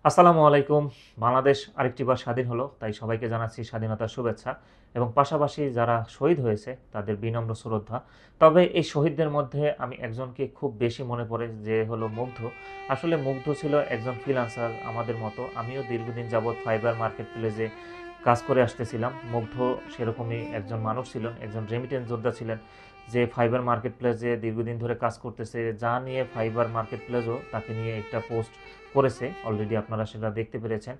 আসসালামু আলাইকুম। বাংলাদেশ আরেকটিবার স্বাধীন হলো, তাই সবাইকে জানাচ্ছি স্বাধীনতার শুভেচ্ছা এবং পাশাপাশি যারা শহীদ হয়েছে তাদের বিনম্র শ্রদ্ধা। তবে এই শহীদদের মধ্যে আমি একজনকে খুব বেশি মনে পড়ে, যে হলো মুগ্ধ। আসলে মুগ্ধ ছিল একজন ফ্রিল্যান্সার আমাদের মতো। আমিও দীর্ঘদিন যাবৎ ফাইবার মার্কেট প্লেসে কাজ করে আসতেছিলাম। মুগ্ধ সেরকমই একজন মানুষ ছিলেন, একজন রেমিটেন্স যোদ্ধা ছিলেন, যে ফাইবার মার্কেট প্লেসে দীর্ঘদিন ধরে কাজ করতেছে। যা নিয়ে ফাইবার মার্কেট প্লেসও তাকে নিয়ে একটা পোস্ট করেছে, অলরেডি আপনারা সেটা দেখতে পেরেছেন।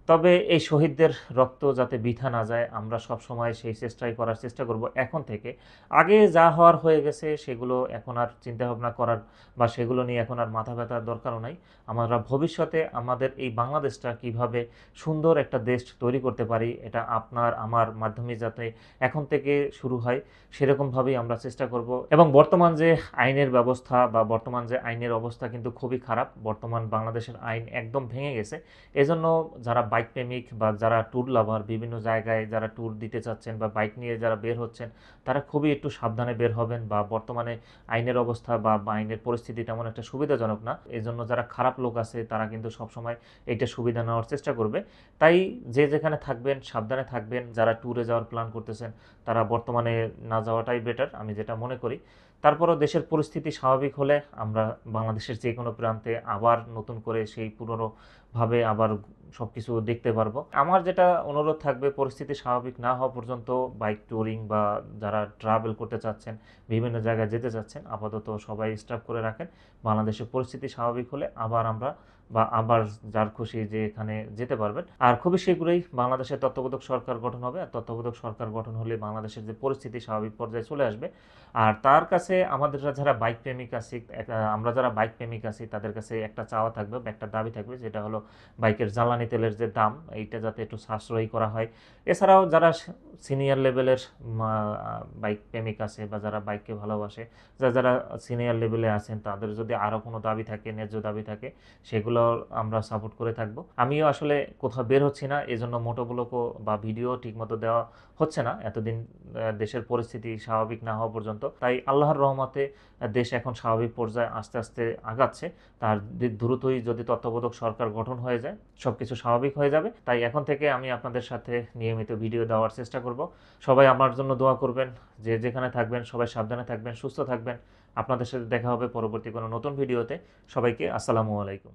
তবে এই শহীদদের রক্ত যাতে বৃথা না যায়, আমরা সব সময় সেই চেষ্টাই করার চেষ্টা করব এখন থেকে। আগে যা হওয়ার হয়ে গেছে সেগুলো এখন আর চিন্তাভাবনা করার বা সেগুলো নিয়ে এখন আর মাথা ব্যথার দরকারও নাই। আমরা ভবিষ্যতে আমাদের এই বাংলাদেশটা কিভাবে সুন্দর একটা দেশ তৈরি করতে পারি, এটা আপনার আমার মাধ্যমে যাতে এখন থেকে শুরু হয় সেরকমভাবেই আমরা চেষ্টা করব। এবং বর্তমান যে আইনের ব্যবস্থা বা বর্তমান যে আইনের অবস্থা কিন্তু খুবই খারাপ। বর্তমান বাংলাদেশের আইন একদম ভেঙে গেছে। এজন্য যারা বাইক প্রেমিক বা যারা ট্যুর লাভার, বিভিন্ন জায়গায় যারা ট্যুর দিতে চাচ্ছেন বা বাইক নিয়ে যারা বের হচ্ছেন, তারা খুবই একটু সাবধানে বের হবেন। বা বর্তমানে আইনের অবস্থা বা আইনের পরিস্থিতি তেমন একটা সুবিধাজনক না। এই জন্য যারা খারাপ লোক আছে তারা কিন্তু সবসময় এইটা সুবিধা নেওয়ার চেষ্টা করবে। তাই যে যেখানে থাকবেন সাবধানে থাকবেন। যারা ট্যুরে যাওয়ার প্ল্যান করতেছেন তারা বর্তমানে না যাওয়াটাই বেটার, আমি যেটা মনে করি। তারপরও দেশের পরিস্থিতি স্বাভাবিক হলে আমরা বাংলাদেশের যে কোনো প্রান্তে আবার নতুন করে সেই পুরনো ভাবে আবার সব কিছু দেখতে পারবো। আমার যেটা অনুরোধ থাকবে, পরিস্থিতি স্বাভাবিক না হওয়া পর্যন্ত বাইক ট্যুরিং বা যারা ট্রাভেল করতে চাচ্ছেন, বিভিন্ন জায়গায় যেতে চাচ্ছেন, আপাতত সবাই স্টপ করে রাখেন। বাংলাদেশের পরিস্থিতি স্বাভাবিক হলে আবার আমরা বা আবার যার খুশি যে এখানে যেতে পারবেন। আর খুবই শীঘ্রই বাংলাদেশের তত্ত্বাবধায়ক সরকার গঠন হবে, আর তত্ত্বাবধায়ক সরকার গঠন হলে বাংলাদেশের যে পরিস্থিতি স্বাভাবিক পর্যায়ে চলে আসবে। আর তার কাছে আমাদের যারা বাইক প্রেমিক আছি, আমরা যারা বাইক প্রেমিক আছি তাদের কাছে একটা চাওয়া থাকবে বা একটা দাবি থাকবে, যেটা হলো বাইকের জ্বালানি তেলের যে দাম, এইটা যাতে একটু সাশ্রয়ী করা হয়। এছাড়াও যারা সিনিয়র লেভেলের বাইক প্রেমিক আছে বা যারা বাইককে ভালোবাসে, যারা সিনিয়র লেভেলে আছেন, তাদের যদি আরও কোনো দাবি থাকে, ন্যায্য দাবি থাকে, সেগুলো আমরা সাপোর্ট করে থাকবো। আমিও আসলে কোথাও বের হচ্ছি না, এজন্য মোটোগুলোকে বা ভিডিও ঠিকমতো দেওয়া হচ্ছে না এতদিন, দেশের পরিস্থিতি স্বাভাবিক না হওয়া পর্যন্ত। তাই আল্লাহর রহমতে দেশ এখন স্বাভাবিক পর্যায়ে আস্তে আস্তে আগাচ্ছে। তার দ্রুতই যদি তত্ত্বাবধায়ক সরকার গঠন হয়ে যায় সব কিছু স্বাভাবিক হয়ে যাবে। তাই এখন থেকে আমি আপনাদের সাথে নিয়মিত ভিডিও দেওয়ার চেষ্টা করব। সবাই আমার জন্য দোয়া করবেন। যে যেখানে থাকবেন সবাই সাবধানে থাকবেন, সুস্থ থাকবেন। আপনাদের সাথে দেখা হবে পরবর্তী কোনো নতুন ভিডিওতে। সবাইকে আসসালামু আলাইকুম।